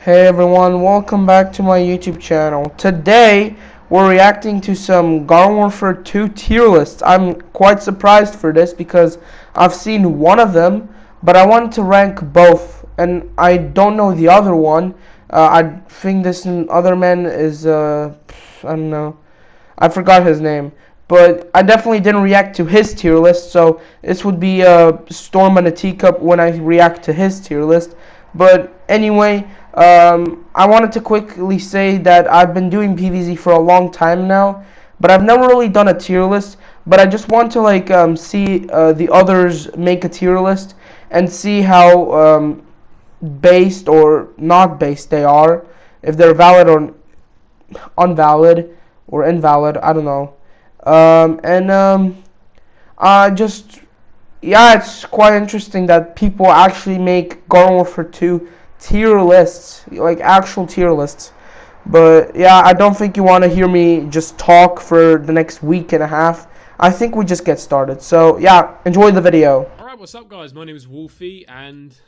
Hey everyone, welcome back to my YouTube channel. Today, we're reacting to some Garden Warfare 2 tier lists. I'm quite surprised for this because I've seen one of them, but I wanted to rank both, and I don't know the other one. I think this other man is, I don't know, I forgot his name. But I definitely didn't react to his tier list, so this would be a storm and a teacup when I react to his tier list. But anyway, I wanted to quickly say that I've been doing PvZ for a long time now, but I've never really done a tier list. But I just want to see the others make a tier list and see how based or not based they are, if they're valid or unvalid or invalid. I don't know. Yeah, it's quite interesting that people actually make Garden Warfare 2 tier lists, like actual tier lists. But yeah, I don't think you want to hear me just talk for the next week and a half. I think we just get started. So yeah, enjoy the video. Alright, what's up guys? My name is Wolfie and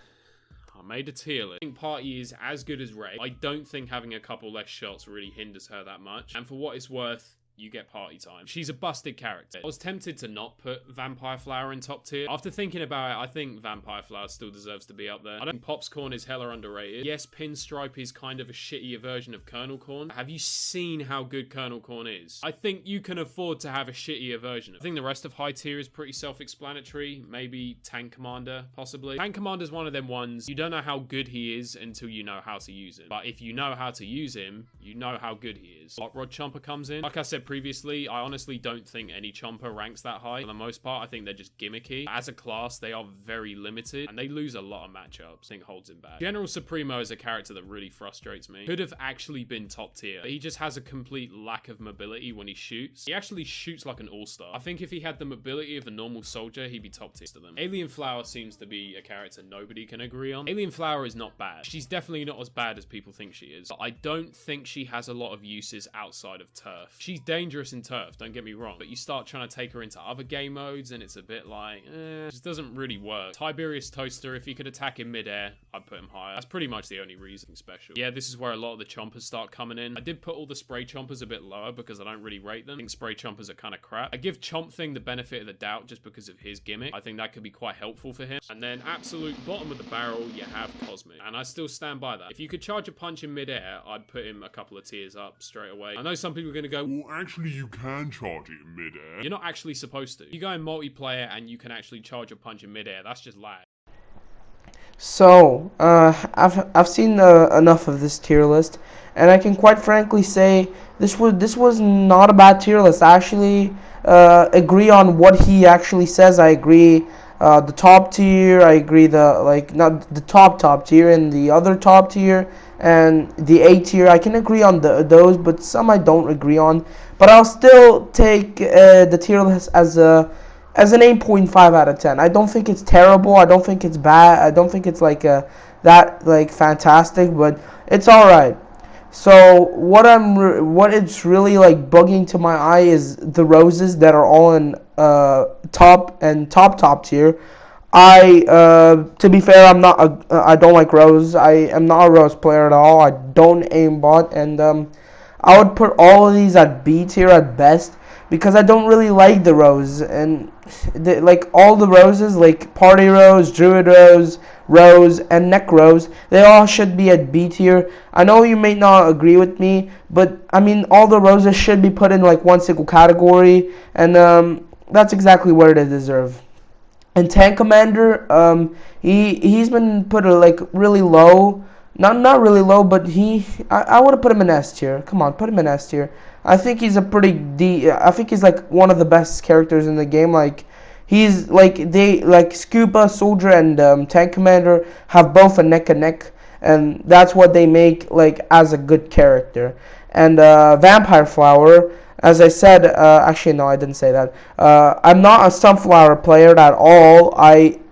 I made a tier list. I think Party is as good as Ray. I don't think having a couple less shots really hinders her that much. And for what it's worth, you get party time. She's a busted character. I was tempted to not put Vampire Flower in top tier. After thinking about it, I think Vampire Flower still deserves to be up there. I don't think Popscorn is hella underrated. Yes, Pinstripe is kind of a shittier version of Colonel Corn. Have you seen how good Colonel Corn is? I think you can afford to have a shittier version. I think the rest of high tier is pretty self-explanatory. Maybe Tank Commander, possibly. Tank Commander's one of them ones, you don't know how good he is until you know how to use him. But if you know how to use him, you know how good he is. Hot Rod Chomper comes in. Like I said previously, I honestly don't think any Chomper ranks that high. For the most part, I think they're just gimmicky. As a class, they are very limited, and they lose a lot of matchups. I think holds him back. General Supremo is a character that really frustrates me. Could have actually been top tier, but he just has a complete lack of mobility when he shoots. He actually shoots like an all-star. I think if he had the mobility of a normal soldier, he'd be top tier to them. Alien Flower seems to be a character nobody can agree on. Alien Flower is not bad. She's definitely not as bad as people think she is, but I don't think she has a lot of uses outside of turf. She's dangerous in turf, don't get me wrong, but you start trying to take her into other game modes and it's a bit like, it just doesn't really work. Tiberius Toaster, if he could attack in midair, I'd put him higher. That's pretty much the only reason special. Yeah, this is where a lot of the chompers start coming in. I did put all the spray chompers a bit lower because I don't really rate them. I think spray chompers are kind of crap. I give Chomp Thing the benefit of the doubt just because of his gimmick. I think that could be quite helpful for him. And then absolute bottom of the barrel, you have Cosmic. And I still stand by that. If you could charge a punch in midair, I'd put him a couple of tiers up straight away. I know some people are going to go, well, actually, you can charge it in midair. You're not actually supposed to. You go in multiplayer and you can actually charge a punch in midair. That's just lag. So, I've seen enough of this tier list, and I can quite frankly say this was not a bad tier list. I actually agree on what he actually says. I agree the top tier. I agree not the top tier and the other top tier and the A tier. I can agree on those, but some I don't agree on. But I'll still take the tier list as an 8.5 out of 10. I don't think it's terrible. I don't think it's bad. I don't think it's that fantastic, but it's all right. So what it's really bugging to my eye is the roses that are all in top tier. To be fair, I don't like rose. I am not a rose player at all. I don't aimbot, and I would put all of these at B tier at best because I don't really like the rose, and all the roses, like Party Rose, Druid Rose, and Neck Rose, they all should be at B tier. I know you may not agree with me, but I mean all the roses should be put in one single category, and that's exactly where they deserve. And Tank Commander, he's been put really low. Not really low, but I would have put him in S tier. Come on, put him in S tier. I think he's I think he's one of the best characters in the game. He's Scuba, Soldier, and Tank Commander have both a neck and neck, and that's what they make as a good character. And Vampire Flower, as I said, actually no, I didn't say that. I'm not a Sunflower player at all.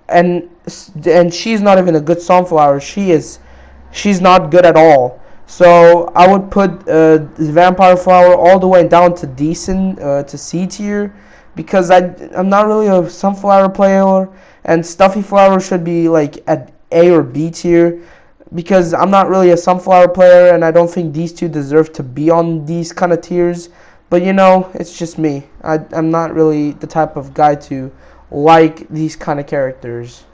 And she's not even a good Sunflower. She's not good at all. So I would put Vampire Flower all the way down to decent, to C tier, because I'm not really a Sunflower player, and Stuffy Flower should be at A or B tier. because I'm not really a sunflower player, and I don't think these two deserve to be on these kind of tiers. But you know, it's just me. I'm not really the type of guy to like these kind of characters.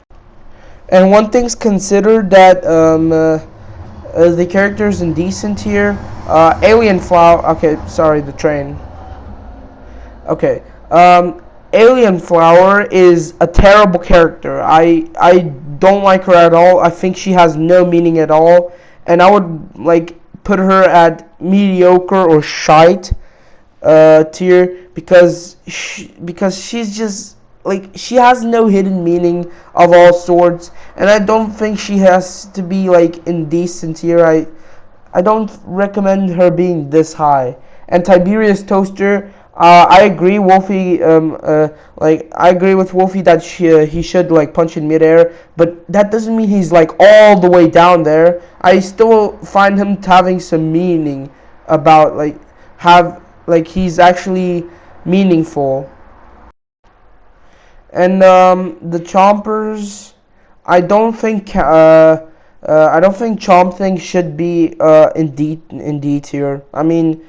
And one thing's considered that the characters in decent tier, Alien Flower. Okay, sorry, the train. Okay, Alien Flower is a terrible character. I don't like her at all. I think she has no meaning at all, and I would like put her at mediocre or shite tier because she's just like she has no hidden meaning of all sorts, and I don't think she has to be like indecent tier. I don't recommend her being this high. And Tiberius Toaster, I agree, Wolfie. I agree with Wolfie that he should like punch in midair, but that doesn't mean he's like all the way down there. I still find him having some meaning about he's actually meaningful. And the Chompers, I don't think Chomp Thing should be in D tier. I mean,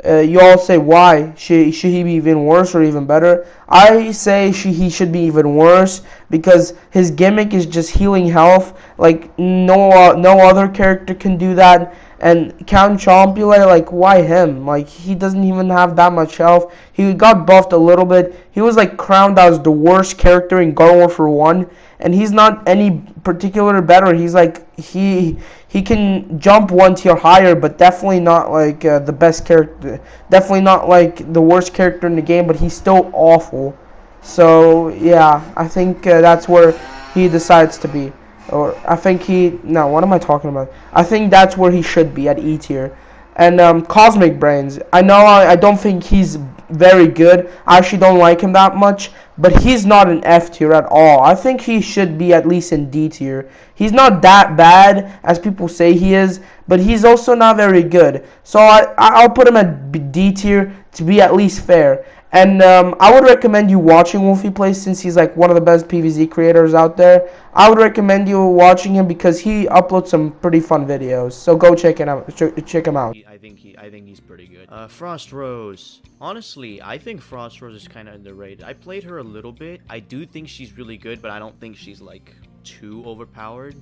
you all say why should he be even worse or even better? I say he should be even worse because his gimmick is just healing health. Like no other character can do that. And Count Chompula, like why him? Like he doesn't even have that much health. He got buffed a little bit. He was like crowned as the worst character in Garden Warfare 1, and he's not any particular better. He's like he can jump one tier higher, but definitely not like the best character. Definitely not like the worst character in the game, but he's still awful. So yeah, I think that's where he decides to be. Or I think no, what am I talking about? I think that's where he should be, at E tier. And Cosmic Brains, I know I don't think he's very good. I actually don't like him that much, but he's not an F tier at all. I think he should be at least in D tier. He's not that bad as people say he is, but he's also not very good. So I'll put him at D tier to be at least fair. And I would recommend you watching Wolfie play, since he's like one of the best PvZ creators out there. I would recommend you watching him because he uploads some pretty fun videos. So go check it out. Check him out. I think he's pretty good. Frost Rose. Honestly, I think Frost Rose is kind of underrated. I played her a little bit. I do think she's really good, but I don't think she's like too overpowered.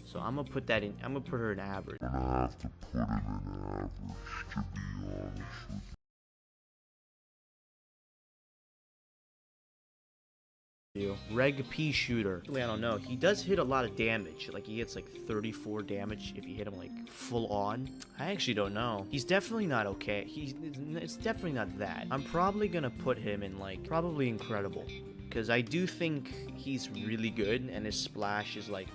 So I'm gonna put that in. I'm gonna put her in average. I'm gonna have to put him in average, to be honest with you. Reg P shooter. I don't know. He does hit a lot of damage. Like he hits like 34 damage if you hit him like full on. I actually don't know. He's definitely not okay. It's definitely not that. I'm probably gonna put him in like probably incredible, because I do think he's really good and his splash is like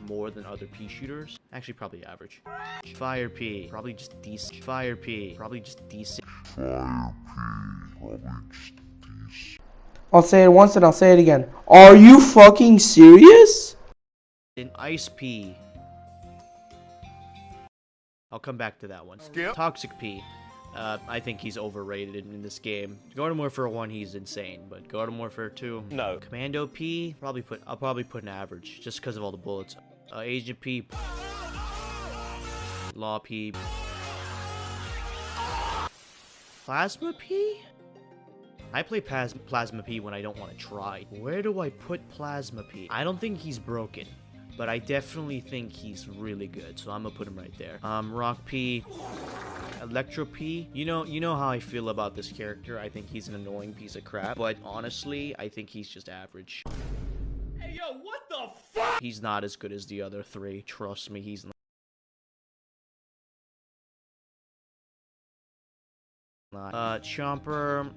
more than other P shooters. Actually, probably average. Fire P, probably just decent. Fire P, probably just decent. Fire P, probably just decent. I'll say it once and I'll say it again. Are you fucking serious? In Ice P. I'll come back to that one. Skip. Toxic P. I think he's overrated in this game. Garden Warfare 1, he's insane, but Garden Warfare 2, no. Commando P, I'll probably put an average, just because of all the bullets. Agent P. Law P. Plasma P? I play Plasma P when I don't want to try. Where do I put Plasma P? I don't think he's broken, but I definitely think he's really good, so I'm gonna put him right there. Rock P, Electro P. You know how I feel about this character. I think he's an annoying piece of crap, but honestly, I think he's just average. Hey yo, what the fuck? He's not as good as the other three. Trust me, he's not. Chomper,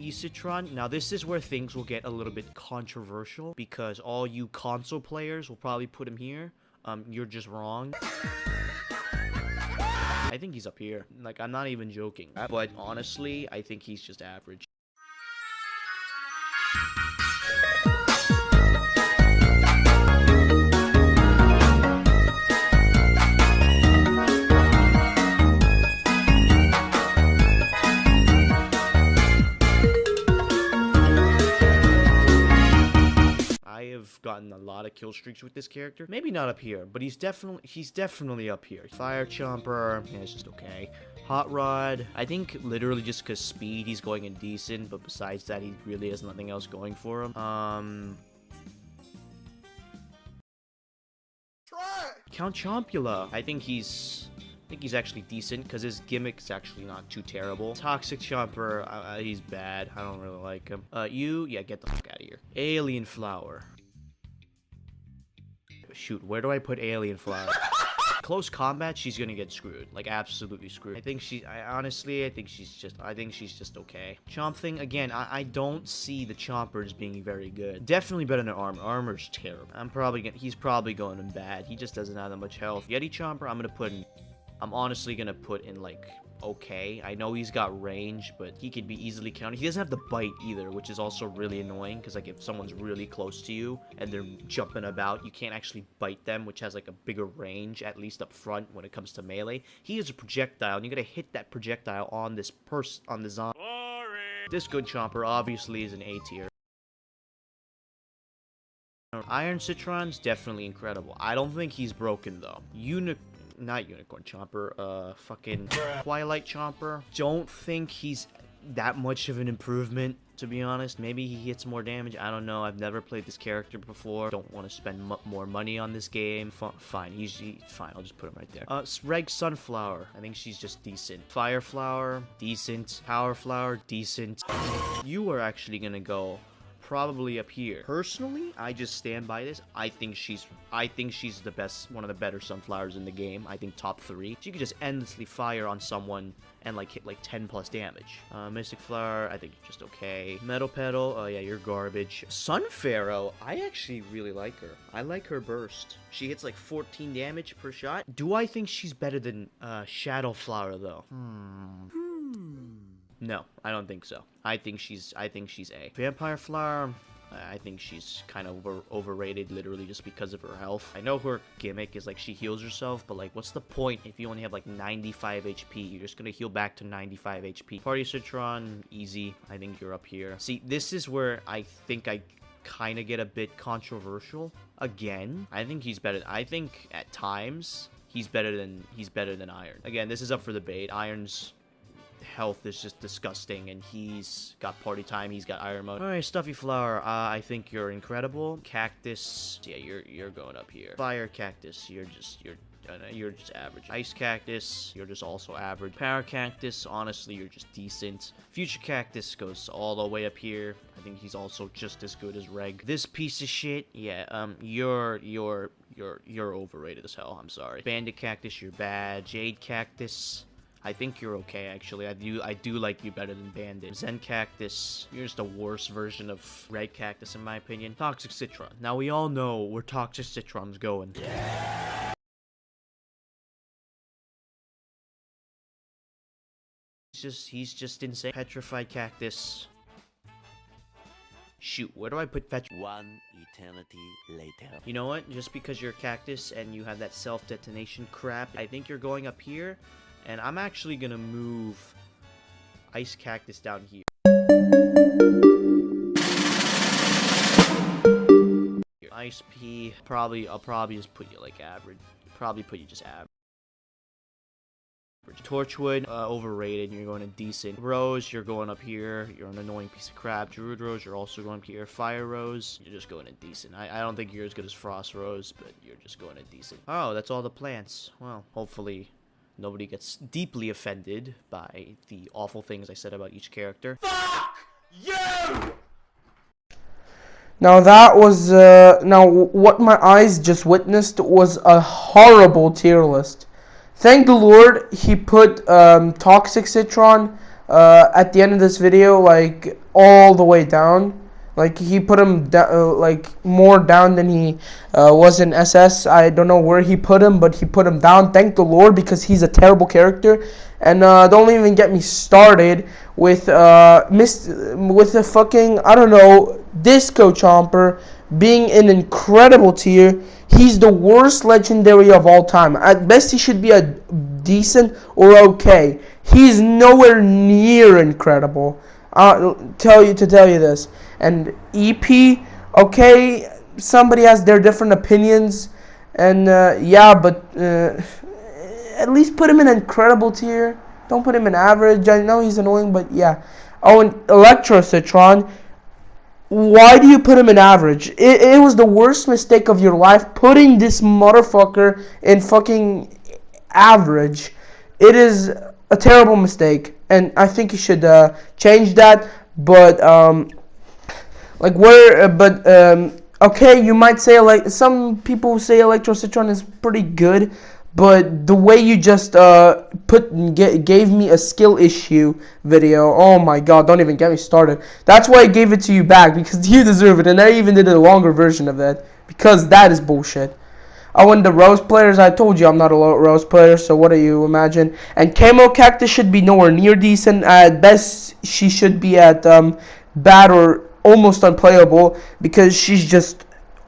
Esitron. Now this is where things will get a little bit controversial, because all you console players will probably put him here. You're just wrong. I think he's up here. Like, I'm not even joking. But honestly, I think he's just average. gotten a lot of kill streaks with this character. Maybe not up here, but he's definitely up here. Fire Chomper, yeah, it's just okay. Hot Rod, I think literally just because speed, he's going in decent, but besides that, he really has nothing else going for him. Count Chompula, I think he's actually decent because his gimmick's actually not too terrible. Toxic Chomper, he's bad. I don't really like him. Yeah, get the fuck out of here. Alien Flower. Shoot, where do I put Alien Flower? Close combat, she's gonna get screwed. Like, absolutely screwed. I think she's just okay. Chomp Thing, again, I don't see the Chompers being very good. Definitely better than Armor. Armor's terrible. He's probably going in bad. He just doesn't have that much health. Yeti Chomper, I'm honestly gonna put in, like, okay. I know he's got range, but he could be easily counted. He doesn't have the bite either, which is also really annoying, because, like, if someone's really close to you and they're jumping about, you can't actually bite them, which has, like, a bigger range, at least up front when it comes to melee. He is a projectile, and you gotta hit that projectile on the zombie. This good Chomper obviously is an A tier. Iron Citron's definitely incredible. I don't think he's broken, though. Not Unicorn Chomper, fucking Twilight Chomper. Don't think he's that much of an improvement, to be honest. Maybe he hits more damage. I don't know. I've never played this character before. Don't want to spend more money on this game. Fine. He's fine. I'll just put him right there. Reg Sunflower. I think she's just decent. Fire Flower, decent. Power Flower, decent. You are actually gonna go probably up here. Personally, I just stand by this. I think she's the best, one of the better sunflowers in the game. I think top 3. She could just endlessly fire on someone and like hit like 10 plus damage. Mystic Flower, I think you're just okay. Metal Petal, oh yeah, you're garbage. Sun Pharaoh, I actually really like her. I like her burst. She hits like 14 damage per shot. Do I think she's better than Shadow Flower though? No, I don't think so. I think she's A. Vampire Flower, I think she's kind of overrated, literally just because of her health. I know her gimmick is like she heals herself, but like what's the point if you only have like 95 HP? You're just gonna heal back to 95 HP. Party Citron, easy. I think you're up here. See, this is where I think I kind of get a bit controversial. Again, I think he's better. I think at times he's better than Iron. Again, this is up for debate. Iron's health is just disgusting, and he's got party time, he's got Iron mode. Alright, Stuffy Flower, I think you're incredible. Cactus, yeah, you're going up here. Fire Cactus, you're just average. Ice Cactus, you're just also average. Power Cactus, honestly, you're just decent. Future Cactus goes all the way up here. I think he's also just as good as Reg. This piece of shit, yeah, you're overrated as hell, I'm sorry. Bandit Cactus, you're bad. Jade Cactus, I think you're okay, actually. I do like you better than Bandit. Zen Cactus, you're just a worse version of Red Cactus, in my opinion. Toxic Citron. Now, we all know where Toxic Citron's going. Yeah. He's just insane. Petrified Cactus. Shoot, where do I put One eternity later. You know what? Just because you're a cactus and you have that self-detonation crap, I think you're going up here. And I'm actually gonna move Ice Cactus down here. Ice P, I'll probably just put you like average. Probably put you just average. Torchwood, overrated. You're going to decent. Rose, you're going up here. You're an annoying piece of crap. Druid Rose, you're also going up here. Fire Rose, you're just going to decent. I don't think you're as good as Frost Rose, but you're just going to decent. Oh, that's all the plants. Well, hopefully nobody gets deeply offended by the awful things I said about each character. Fuck you! Now that was, now what my eyes just witnessed was a horrible tier list. Thank the Lord he put Toxic Citron at the end of this video, like all the way down. Like he put him like more down than he was in SS. I don't know where he put him, but he put him down. Thank the Lord, because he's a terrible character. And don't even get me started with the fucking, I don't know, Disco Chomper being an incredible tier. He's the worst legendary of all time. At best, he should be a decent or okay. He's nowhere near incredible. Tell you this. And EP, okay, somebody has their different opinions, and yeah, but at least put him in incredible tier. Don't put him in average. I know he's annoying, but yeah. Oh, and Electrocitron, why do you put him in average? It was the worst mistake of your life putting this motherfucker in fucking average. It is a terrible mistake, and I think you should change that. But like okay, you might say, like, some people say Electrocitron is pretty good, but the way you just gave me a skill issue video, oh my god, don't even get me started. That's why I gave it to you back, because you deserve it, and I even did a longer version of that, because that is bullshit. Oh, and the Rose players, I told you I'm not a Rose player, so what do you imagine? And Camo Cactus should be nowhere near decent. At best, she should be at bad or almost unplayable, because she's just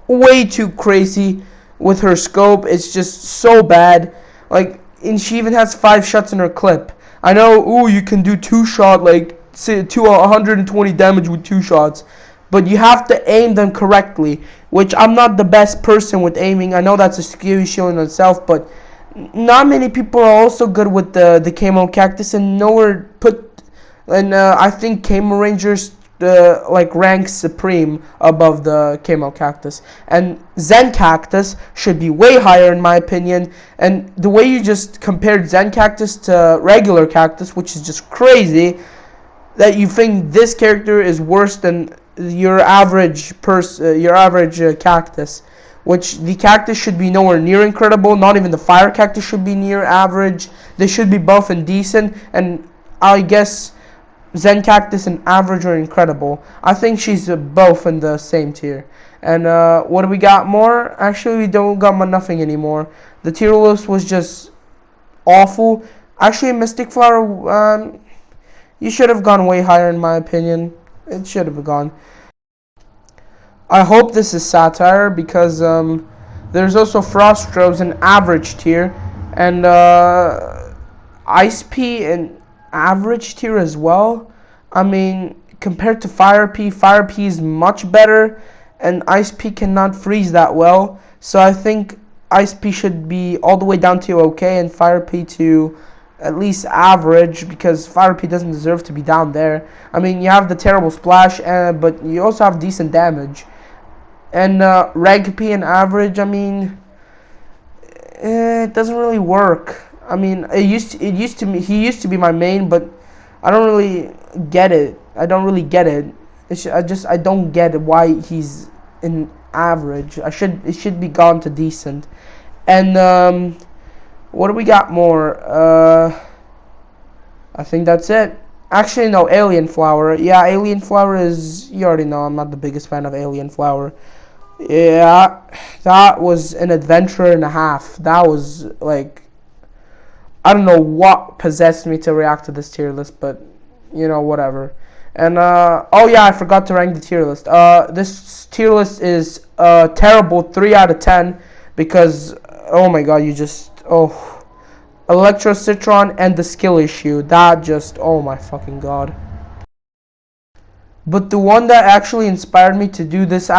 way too crazy with her scope. It's just so bad. Like, and she even has 5 shots in her clip. I know, ooh, you can do 2-shot, like, say, 120 damage with 2 shots. But you have to aim them correctly, which I'm not the best person with aiming. I know that's a skill issue in itself, but not many people are also good with the Camo Cactus, and nowhere put. And I think Camo Rangers like ranks supreme above the Camo Cactus, and Zen Cactus should be way higher in my opinion. And the way you just compared Zen Cactus to regular Cactus, which is just crazy, that you think this character is worse than your average cactus, which the cactus should be nowhere near incredible. Not even the fire cactus should be near average. They should be both indecent, and I guess Zen Cactus and average or incredible. I think she's both in the same tier. And what do we got more? Actually, we don't got nothing anymore. The tier list was just awful. Actually, Mystic Flower, you should have gone way higher in my opinion. It should have gone. I hope this is satire, because there's also Frostros in average tier, and Ice P in average tier as well. I mean, compared to Fire P is much better, and Ice P cannot freeze that well. So I think Ice P should be all the way down to okay, and Fire P to at least average, because Fire P doesn't deserve to be down there. I mean, you have the terrible splash, but you also have decent damage. And Reg P and average, I mean, it doesn't really work. I mean, he used to be my main, but I don't really get it. I don't get why he's in average. It should be gone to decent. And what do we got more? I think that's it. Actually, no, Alien Flower. Yeah, Alien Flower is... You already know I'm not the biggest fan of Alien Flower. Yeah, that was an adventure and a half. That was, like... I don't know what possessed me to react to this tier list, but, you know, whatever. And, oh yeah, I forgot to rank the tier list. This tier list is terrible, 3 out of 10, because... Oh my god, you just... Oh... Electrocitron and the skill issue, that just, oh my fucking god. But the one that actually inspired me to do this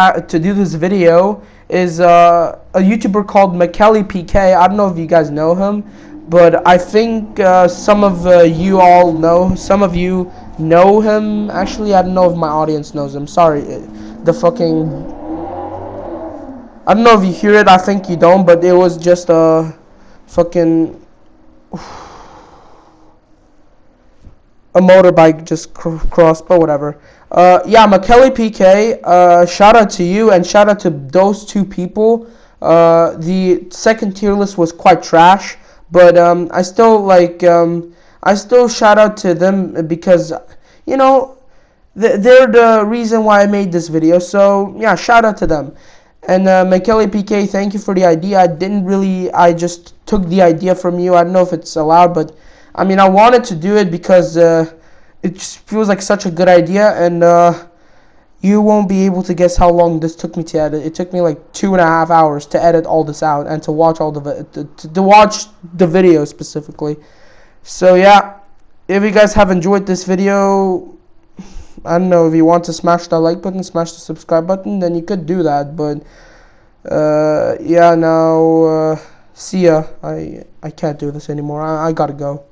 video is a YouTuber called McKellyPK. I don't know if you guys know him, but I think some of you all know. Some of you know him. Actually, I don't know if my audience knows him. Sorry, the fucking... I don't know if you hear it. I think you don't, but it was just a fucking... a motorbike just crossed, but whatever. Yeah, McKellyPK, shout out to you, and shout out to those 2 people. The second tier list was quite trash, but I still shout out to them, because, you know, they're the reason why I made this video. So yeah, shout out to them. And McKellyPK, thank you for the idea. I just took the idea from you. I don't know if it's allowed, but I mean, I wanted to do it because it just feels like such a good idea, and you won't be able to guess how long this took me to edit. It took me like 2.5 hours to edit all this out and to watch all to watch the video specifically. So yeah, if you guys have enjoyed this video, I don't know, if you want to smash that like button, smash the subscribe button, then you could do that. But yeah, now see ya. I can't do this anymore. I gotta go.